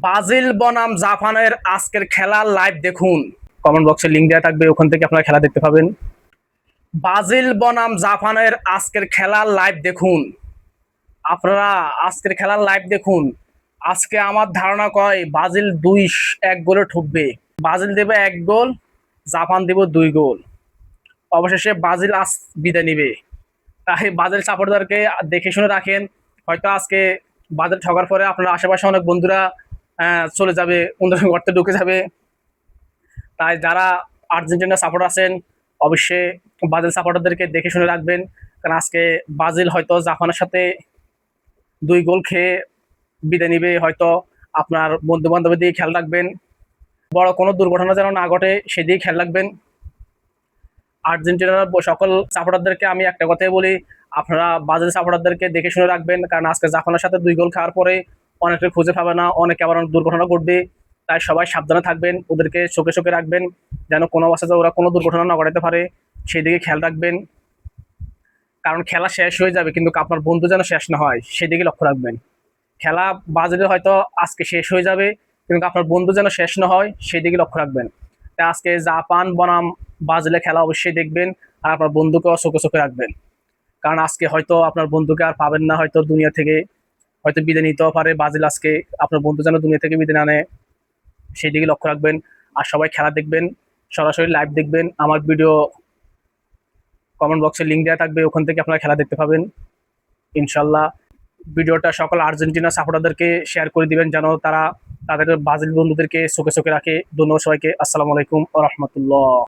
Brazil বনাম জাপানের আজকের খেলার লাইভ দেখুন। কমেন্ট বক্সে লিংক দেওয়া থাকবে, ওখান থেকে আপনারা খেলা দেখতে পাবেন। ব্রাজিল বনাম জাপানের আজকের খেলার লাইভ দেখুন। আপনারা আজকের খেলার লাইভ দেখুন। আজকে আমার ধারণা কয় ব্রাজিল 2-1 গোলে ঠুকবে। ব্রাজিল দেবে 1 গোল, জাপান দেবে 2 গোল। অবশেষে ব্রাজিল আজ বিদায় নিবে। তাই ব্রাজিল সাপোর্টারকে দেখে শুনে রাখেন। হয়তো আজকে ব্রাজিল ঠকার পরে আপনার আশেপাশে অনেক বন্ধুরা চলে যাবে, অন্যদের গর্তে ঢুকে যাবে। তাই যারা আর্জেন্টিনা সাপোর্ট আছেন অবশ্যই ব্রাজিল সাপোর্টারদেরকে দেখে শুনে রাখবেন। কারণ আজকে ব্রাজিল হয়তো জাপানের সাথে 2 গোল খেয়ে বিদায় নিবে। হয়তো আপনার বন্ধু বান্ধবের দিকে খেয়াল রাখবেন, বড় কোনো দুর্ঘটনা যেন না ঘটে সেদিকে খেয়াল রাখবেন। আর্জেন্টিনার সকল সাপোর্টারদেরকে আমি একটা কথাই বলি, আপনারা ব্রাজিল সাপোর্টারদেরকে দেখে শুনে রাখবেন। কারণ আজকে জাপানের সাথে 2 গোল খাওয়ার পরে অনেকে খুঁজে পাবে না, অনেকে আবার অনেক দুর্ঘটনা ঘটবে। তাই সবাই সাবধানে থাকবেন, ওদেরকে চোখে চোখে রাখবেন, যেন কোনো অবস্থাতে ওরা কোনো দুর্ঘটনা না ঘটাতে পারে সেই দিকে খেয়াল রাখবেন। কারণ খেলা শেষ হয়ে যাবে, কিন্তু আপনার বন্ধু যেন শেষ না হয় সেদিকে লক্ষ্য রাখবেন। খেলা ব্রাজিলে হয়তো আজকে শেষ হয়ে যাবে, কিন্তু আপনার বন্ধু যেন শেষ না হয় সেদিকে লক্ষ্য রাখবেন। তাই আজকে জাপান বনাম ব্রাজিলের খেলা অবশ্যই দেখবেন, আর আপনার বন্ধুকেও চোখে চোখে রাখবেন। কারণ আজকে হয়তো আপনার বন্ধুকে আর পাবেন না, হয়তো দুনিয়া থেকে হয়তো বিদায় নিতেও পারে ব্রাজিল আজকে। আপনার বন্ধু যেন দুনিয়া থেকে বিদায় না নেয় সেই দিকে লক্ষ্য রাখবেন। আর সবাই খেলা দেখবেন, সরাসরি লাইভ দেখবেন। আমার ভিডিও কমেন্ট বক্সে লিংক দেওয়া থাকবে, ওখান থেকে আপনারা খেলা দেখতে পাবেন ইনশাল্লাহ। ভিডিওটা সকল আর্জেন্টিনা সাপোর্টারদেরকে শেয়ার করে দিবেন, যেন তারা তাদের ব্রাজিল বন্ধুদেরকে চোখে চোখে রাখে। ধন্যবাদ সবাইকে। আসসালামু আলাইকুম ওয়া রাহমাতুল্লাহ।